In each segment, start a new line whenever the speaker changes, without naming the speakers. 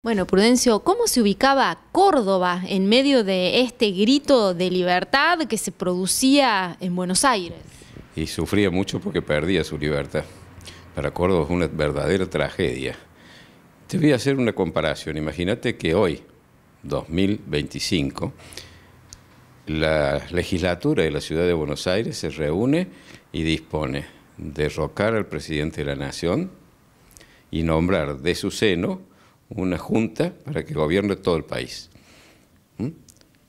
Bueno, Prudencio, ¿cómo se ubicaba Córdoba en medio de este grito de libertad que se producía en Buenos Aires?
Y sufría mucho porque perdía su libertad. Para Córdoba es una verdadera tragedia. Te voy a hacer una comparación. Imagínate que hoy, 2025, la legislatura de la ciudad de Buenos Aires se reúne y dispone de derrocar al presidente de la Nación y nombrar de su seno una junta para que gobierne todo el país.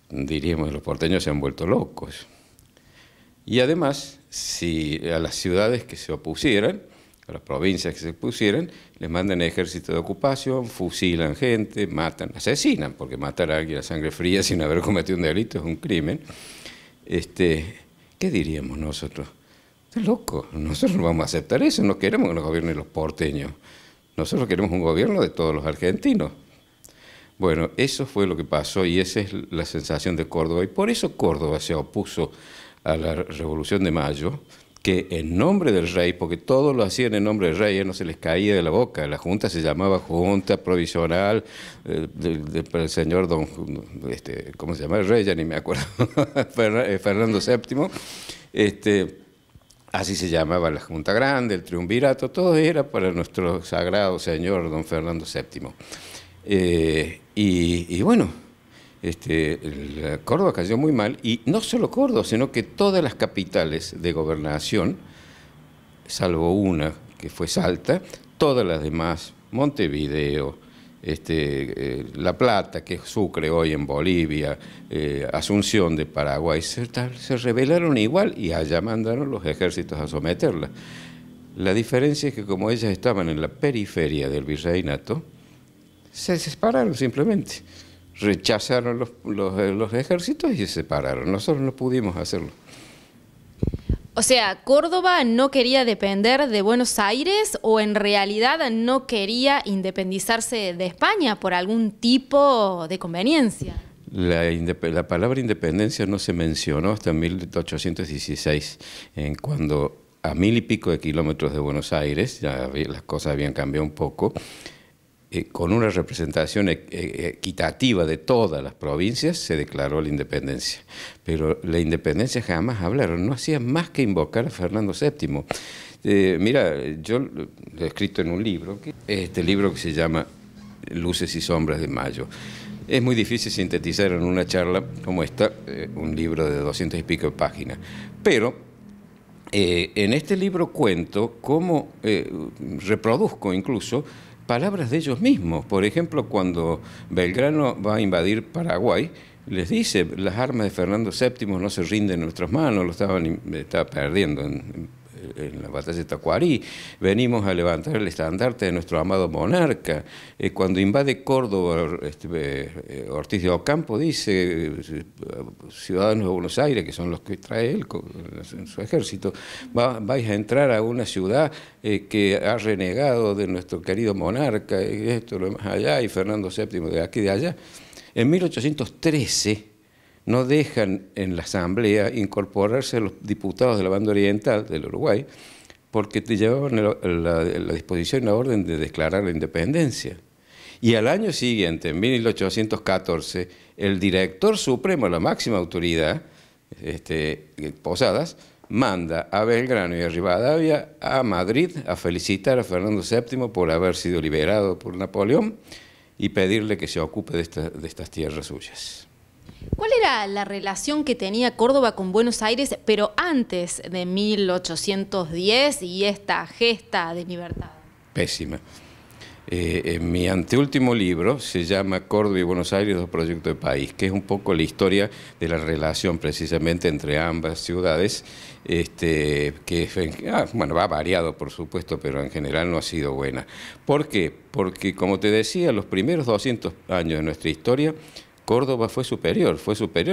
Diríamos, los porteños se han vuelto locos. Y además, si a las ciudades que se opusieran, a las provincias que se opusieran, les mandan ejército de ocupación, fusilan gente, matan, asesinan, porque matar a alguien a sangre fría sin haber cometido un delito es un crimen. ¿Qué diríamos nosotros? Está loco, nosotros no vamos a aceptar eso, no queremos que nos gobiernen los porteños. Nosotros queremos un gobierno de todos los argentinos. Bueno, eso fue lo que pasó y esa es la sensación de Córdoba. Y por eso Córdoba se opuso a la Revolución de Mayo, que en nombre del rey, porque todos lo hacían en nombre del rey, no se les caía de la boca. La junta se llamaba Junta Provisional del señor don, ¿cómo se llama? El rey, ya ni me acuerdo, Fernando VII. Así se llamaba la Junta Grande, el Triunvirato, todo era para nuestro sagrado señor don Fernando VII. Y bueno, Córdoba cayó muy mal, y no solo Córdoba, sino que todas las capitales de gobernación, salvo una que fue Salta, todas las demás, Montevideo, La Plata, que es Sucre hoy en Bolivia, Asunción de Paraguay, se rebelaron igual y allá mandaron los ejércitos a someterla. La diferencia es que como ellas estaban en la periferia del virreinato, se separaron simplemente. Rechazaron los ejércitos y se separaron. Nosotros no pudimos hacerlo.
O sea, ¿Córdoba no quería depender de Buenos Aires o en realidad no quería independizarse de España por algún tipo de conveniencia?
La palabra independencia no se mencionó hasta 1816, cuando a 1000 y pico de kilómetros de Buenos Aires, ya las cosas habían cambiado un poco, con una representación equitativa de todas las provincias, se declaró la independencia. Pero la independencia jamás hablaron, no hacían más que invocar a Fernando VII. Mira, yo lo he escrito en un libro, este libro que se llama Luces y Sombras de Mayo. Es muy difícil sintetizar en una charla como esta, un libro de 200 y pico de páginas. Pero en este libro cuento cómo reproduzco incluso palabras de ellos mismos. Por ejemplo, cuando Belgrano va a invadir Paraguay, les dice, las armas de Fernando VII no se rinden en nuestras manos, estaba perdiendo en la batalla de Tacuarí, venimos a levantar el estandarte de nuestro amado monarca. Cuando invade Córdoba, Ortiz de Ocampo dice, ciudadanos de Buenos Aires, que son los que trae él en su ejército, vais a entrar a una ciudad que ha renegado de nuestro querido monarca, y esto, lo demás allá, y Fernando VII de aquí y de allá. En 1813, no dejan en la Asamblea incorporarse a los diputados de la banda oriental del Uruguay porque te llevaban la disposición y la orden de declarar la independencia. Y al año siguiente, en 1814, el director supremo, la máxima autoridad, Posadas, manda a Belgrano y a Rivadavia a Madrid a felicitar a Fernando VII por haber sido liberado por Napoleón y pedirle que se ocupe de estas tierras suyas.
¿Cuál era la relación que tenía Córdoba con Buenos Aires, pero antes de 1810 y esta gesta de libertad?
Pésima. En mi anteúltimo libro se llama Córdoba y Buenos Aires, dos proyectos de país, que es un poco la historia de la relación precisamente entre ambas ciudades, bueno, va variado por supuesto, pero en general no ha sido buena. ¿Por qué? Porque, como te decía, los primeros 200 años de nuestra historia, Córdoba fue superior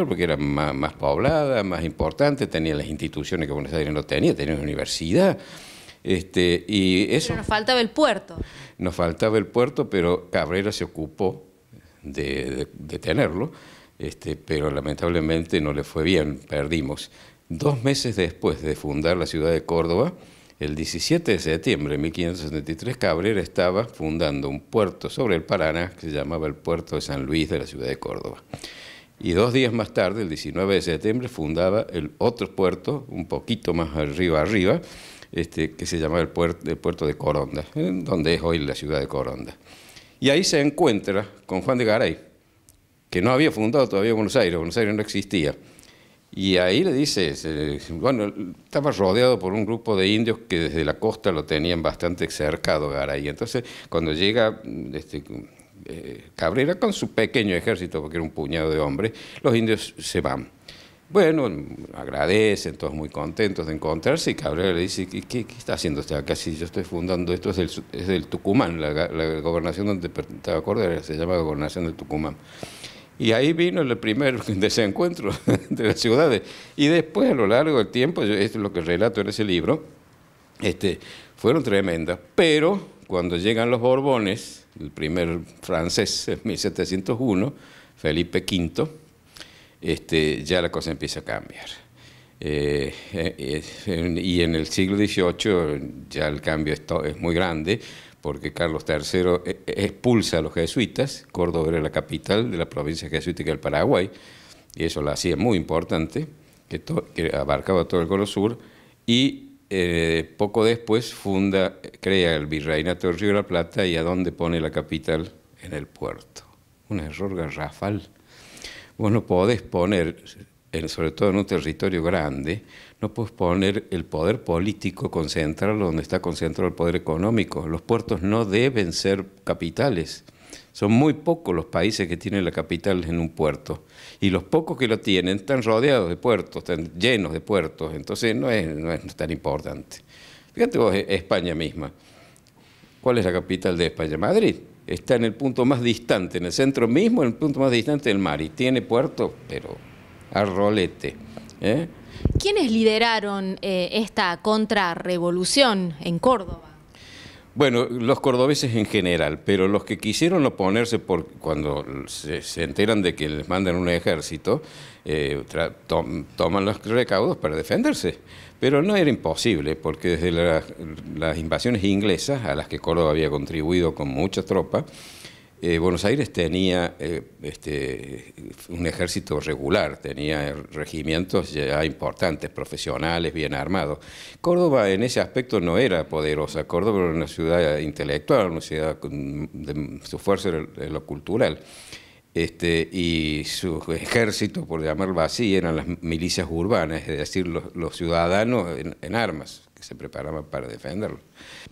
porque era más poblada, más importante, tenía las instituciones que Buenos Aires no tenía, tenía una universidad. Y eso,
pero nos faltaba el puerto.
Nos faltaba el puerto, pero Cabrera se ocupó de tenerlo, pero lamentablemente no le fue bien, perdimos. 2 meses después de fundar la ciudad de Córdoba, El 17 de septiembre de 1573, Cabrera estaba fundando un puerto sobre el Paraná que se llamaba el Puerto de San Luis de la ciudad de Córdoba. Y 2 días más tarde, el 19 de septiembre, fundaba el otro puerto, un poquito más arriba, que se llamaba el puerto de Coronda, donde es hoy la ciudad de Coronda. Y ahí se encuentra con Juan de Garay, que no había fundado todavía Buenos Aires no existía. Y ahí le dice, bueno, estaba rodeado por un grupo de indios que desde la costa lo tenían bastante cercado Garay. Entonces, cuando llega Cabrera con su pequeño ejército, porque era un puñado de hombres, los indios se van. Bueno, agradecen, todos muy contentos de encontrarse, y Cabrera le dice, ¿qué está haciendo usted acá? Si yo estoy fundando esto, es del Tucumán, la gobernación donde estaba Córdoba se llama Gobernación del Tucumán. Y ahí vino el primer desencuentro de las ciudades. Y después, a lo largo del tiempo, esto es lo que relato en ese libro, fueron tremendas. Pero cuando llegan los Borbones, el primer francés en 1701, Felipe V, ya la cosa empieza a cambiar. Y en el siglo XVIII ya el cambio es muy grande, porque Carlos III expulsa a los jesuitas. Córdoba era la capital de la provincia jesuítica del Paraguay, y eso la hacía muy importante, que abarcaba todo el Cono Sur, y poco después crea el Virreinato del Río de la Plata, y ¿a dónde pone la capital? En el puerto. Un error garrafal. Vos no podés poner, sobre todo en un territorio grande, no puedes poner el poder político, concentrarlo donde está concentrado el poder económico. Los puertos no deben ser capitales. Son muy pocos los países que tienen la capital en un puerto. Y los pocos que lo tienen están rodeados de puertos, están llenos de puertos. Entonces no es tan importante. Fíjate vos, España misma. ¿Cuál es la capital de España? Madrid. Está en el punto más distante, en el centro mismo, en el punto más distante del mar. Y tiene puerto, pero a rolete.
¿Quiénes lideraron esta contrarrevolución en Córdoba?
Bueno, los cordobeses en general, pero los que quisieron oponerse cuando se enteran de que les mandan un ejército, toman los recaudos para defenderse. Pero no era imposible, porque desde las invasiones inglesas, a las que Córdoba había contribuido con muchas tropas, Buenos Aires tenía un ejército regular, tenía regimientos ya importantes, profesionales, bien armados. Córdoba en ese aspecto no era poderosa. Córdoba era una ciudad intelectual, una ciudad su fuerza era lo cultural. Y su ejército, por llamarlo así, eran las milicias urbanas, es decir, los ciudadanos en armas, que se preparaban para defenderlo.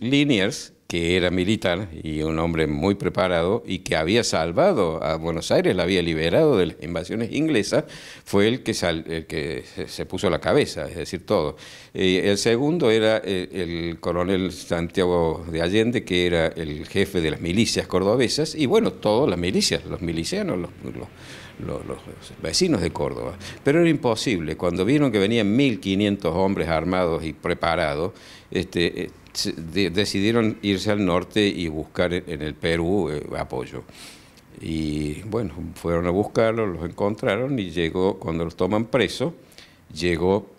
Liniers, que era militar y un hombre muy preparado y que había salvado a Buenos Aires, la había liberado de las invasiones inglesas, fue el que se puso a la cabeza, es decir, todo. El segundo era el coronel Santiago de Allende, que era el jefe de las milicias cordobesas, y bueno, todas las milicias, los milicianos, los vecinos de Córdoba. Pero era imposible. Cuando vieron que venían 1.500 hombres armados y preparados, decidieron irse al norte y buscar en el Perú apoyo. Y bueno, fueron a buscarlos, los encontraron, y cuando los toman presos, llegó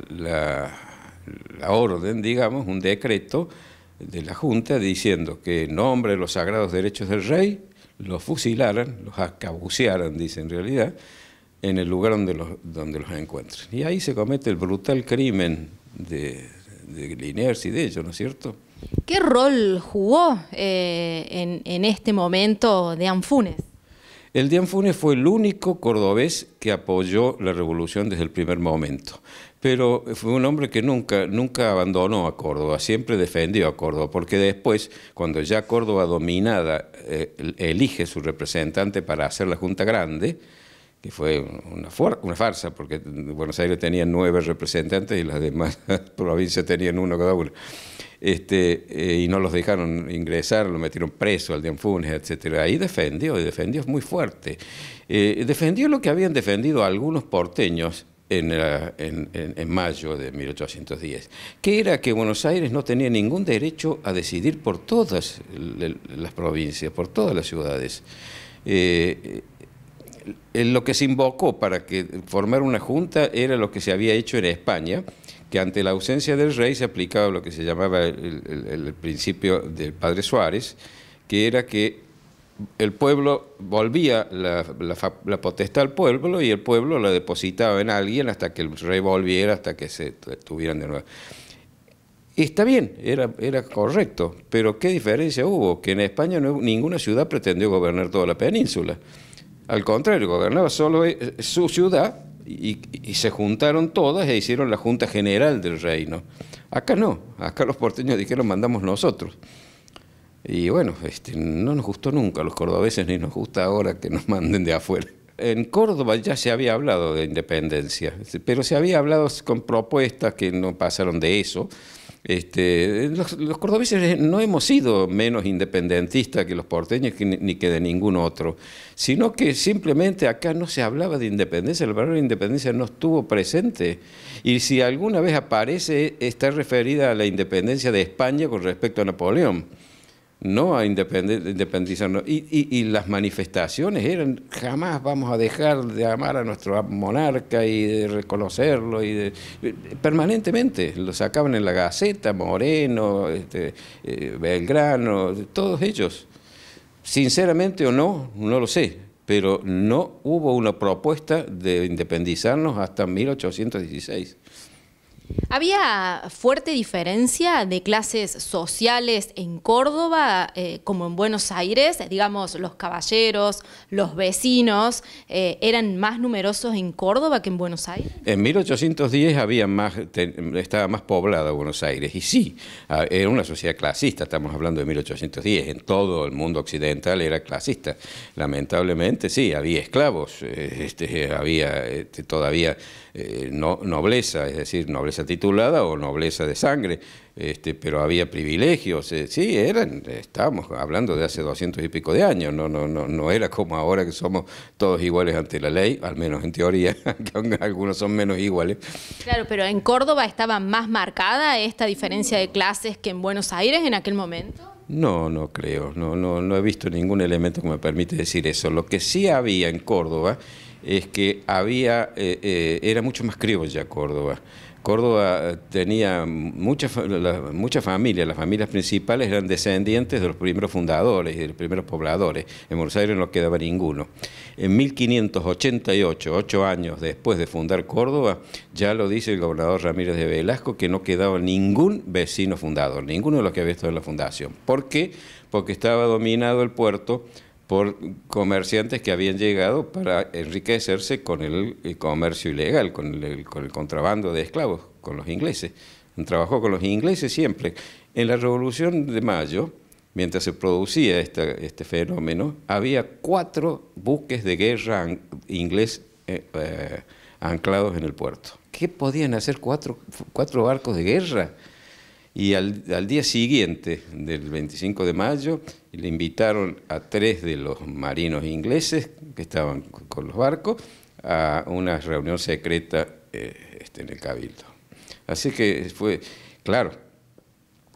la orden, digamos, un decreto de la Junta diciendo que en nombre de los sagrados derechos del rey, los fusilaran, los acabucearan, dice en realidad, en el lugar donde los encuentran. Y ahí se comete el brutal crimen de Liniers y de ellos, ¿no es cierto?
¿Qué rol jugó en este momento Deán Funes?
El Deán Funes fue el único cordobés que apoyó la revolución desde el primer momento, pero fue un hombre que nunca abandonó a Córdoba, siempre defendió a Córdoba, porque después, cuando ya Córdoba dominada elige su representante para hacer la Junta Grande, que fue una farsa, porque Buenos Aires tenía 9 representantes y las demás provincias tenían 1 cada uno. Y no los dejaron ingresar, lo metieron preso al Deán Funes, etc. Ahí defendió muy fuerte. Defendió lo que habían defendido algunos porteños en mayo de 1810, que era que Buenos Aires no tenía ningún derecho a decidir por todas las provincias, por todas las ciudades. Lo que se invocó para formar una junta era lo que se había hecho en España, que ante la ausencia del rey se aplicaba lo que se llamaba el principio del padre Suárez, que era que el pueblo volvía la potestad al pueblo y el pueblo la depositaba en alguien hasta que el rey volviera, hasta que se tuvieran de nuevo. Y está bien, era correcto, pero ¿qué diferencia hubo? Que en España ninguna ciudad pretendió gobernar toda la península. Al contrario, gobernaba solo su ciudad y se juntaron todas e hicieron la Junta General del Reino. Acá no, acá los porteños dijeron mandamos nosotros. Y bueno, no nos gustó nunca a los cordobeses ni nos gusta ahora que nos manden de afuera. En Córdoba ya se había hablado de independencia, pero se había hablado con propuestas que no pasaron de eso. Los cordobeses no hemos sido menos independentistas que los porteños ni que de ningún otro, sino que simplemente acá no se hablaba de independencia, la palabra independencia no estuvo presente. Y si alguna vez aparece, está referida a la independencia de España con respecto a Napoleón, no a independizarnos. Y las manifestaciones eran, jamás vamos a dejar de amar a nuestro monarca y de reconocerlo, permanentemente lo sacaban en la Gaceta, Moreno, Belgrano, todos ellos. Sinceramente o no, no lo sé, pero no hubo una propuesta de independizarnos hasta 1816.
¿Había fuerte diferencia de clases sociales en Córdoba como en Buenos Aires? Digamos, los caballeros, los vecinos, ¿eran más numerosos en Córdoba que en Buenos Aires?
En 1810 estaba más poblada Buenos Aires, y sí, era una sociedad clasista, estamos hablando de 1810, en todo el mundo occidental era clasista. Lamentablemente sí, había esclavos, había todavía nobleza, es decir, nobleza titulada o nobleza de sangre, pero había privilegios, sí, estábamos hablando de hace 200 y pico de años, no era como ahora que somos todos iguales ante la ley, al menos en teoría, aunque algunos son menos iguales.
Claro, pero en Córdoba estaba más marcada esta diferencia de clases que en Buenos Aires en aquel momento.
No creo, no he visto ningún elemento que me permite decir eso. Lo que sí había en Córdoba es que era mucho más criolla Córdoba. Córdoba tenía mucha familia, las familias principales eran descendientes de los primeros fundadores y de los primeros pobladores. En Buenos Aires no quedaba ninguno. En 1588, 8 años después de fundar Córdoba, ya lo dice el gobernador Ramírez de Velasco, que no quedaba ningún vecino fundador, ninguno de los que había estado en la fundación. ¿Por qué? Porque estaba dominado el puerto por comerciantes que habían llegado para enriquecerse con el comercio ilegal, con el contrabando de esclavos, con los ingleses. Trabajó con los ingleses siempre. En la Revolución de Mayo, mientras se producía este fenómeno, había 4 buques de guerra inglés anclados en el puerto. ¿Qué podían hacer 4 barcos de guerra? Y al día siguiente, del 25 de mayo, le invitaron a 3 de los marinos ingleses que estaban con los barcos a una reunión secreta en el Cabildo. Así que fue, claro,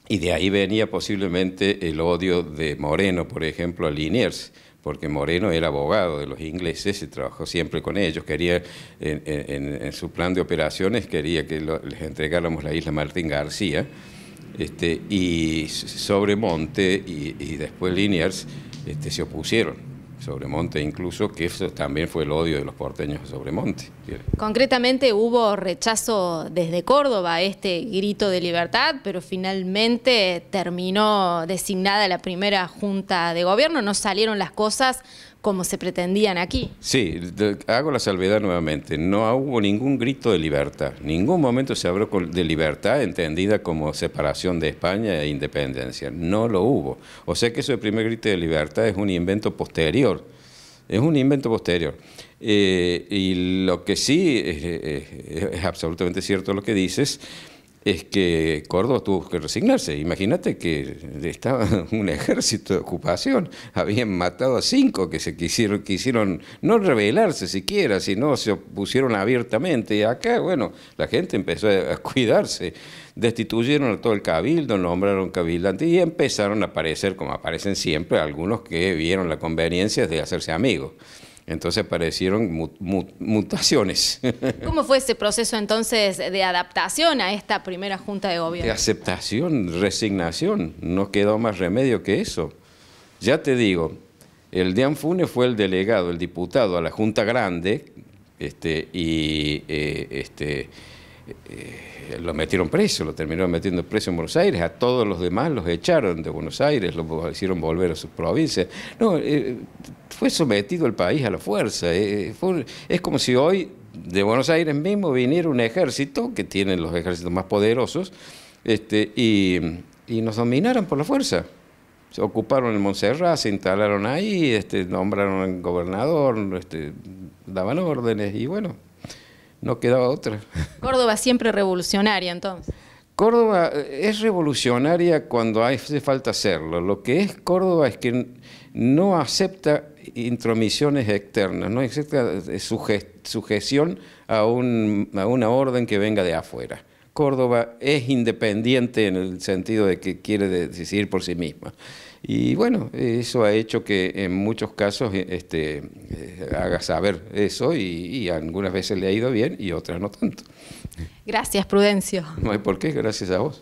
y de ahí venía posiblemente el odio de Moreno, por ejemplo, a Liniers, porque Moreno era abogado de los ingleses y trabajó siempre con ellos, quería, en su plan de operaciones, quería que les entregáramos la isla Martín García, y Sobremonte y después Liniers se opusieron. Sobremonte incluso, que eso también fue el odio de los porteños a Sobremonte.
Concretamente hubo rechazo desde Córdoba a este grito de libertad, pero finalmente terminó designada la primera junta de gobierno, no salieron las cosas como se pretendían aquí.
Sí, hago la salvedad nuevamente, no hubo ningún grito de libertad, ningún momento se habló de libertad entendida como separación de España e independencia, no lo hubo. O sea que eso del primer grito de libertad es un invento posterior, y lo que sí es absolutamente cierto lo que dices, es que Córdoba tuvo que resignarse. Imagínate que estaba un ejército de ocupación, habían matado a 5 que quisieron no rebelarse siquiera, sino se opusieron abiertamente. Y acá, bueno, la gente empezó a cuidarse, destituyeron a todo el cabildo, nombraron cabildantes y empezaron a aparecer, como aparecen siempre, algunos que vieron la conveniencia de hacerse amigos. Entonces aparecieron mutaciones.
¿Cómo fue ese proceso entonces de adaptación a esta primera Junta de Gobierno?
De aceptación, resignación, no quedó más remedio que eso. Ya te digo, el Deán Funes fue el delegado, el diputado a la Junta Grande, lo metieron preso, lo terminaron metiendo preso en Buenos Aires, a todos los demás los echaron de Buenos Aires, los hicieron volver a sus provincias. No, fue sometido el país a la fuerza. Es como si hoy de Buenos Aires mismo viniera un ejército, que tienen los ejércitos más poderosos, y nos dominaran por la fuerza. Se ocuparon en Montserrat, se instalaron ahí, nombraron al gobernador, daban órdenes y bueno, no quedaba otra.
Córdoba siempre revolucionaria, entonces.
Córdoba es revolucionaria cuando hace falta hacerlo. Lo que es Córdoba es que no acepta intromisiones externas, no acepta sujeción a una orden que venga de afuera. Córdoba es independiente en el sentido de que quiere decidir por sí misma. Y bueno, eso ha hecho que en muchos casos haga saber eso y algunas veces le ha ido bien y otras no tanto.
Gracias, Prudencio.
No hay por qué, gracias a vos.